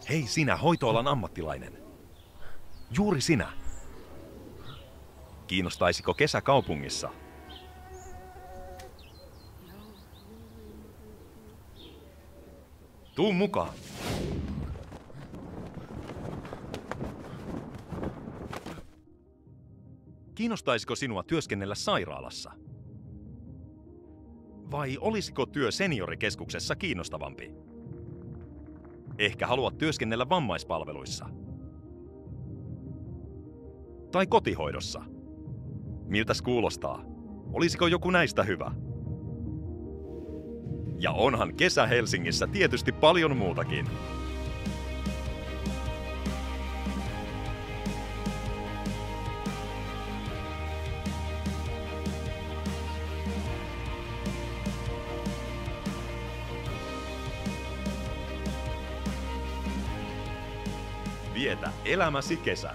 Hei sinä, hoitoalan ammattilainen. Juuri sinä. Kiinnostaisiko kesä kaupungissa? Tuu mukaan. Kiinnostaisiko sinua työskennellä sairaalassa? Vai olisiko työ seniorikeskuksessa kiinnostavampi? Ehkä haluat työskennellä vammaispalveluissa. Tai kotihoidossa. Miltäs kuulostaa? Olisiko joku näistä hyvä? Ja onhan kesä Helsingissä tietysti paljon muutakin. Vietä elämäsi kesä.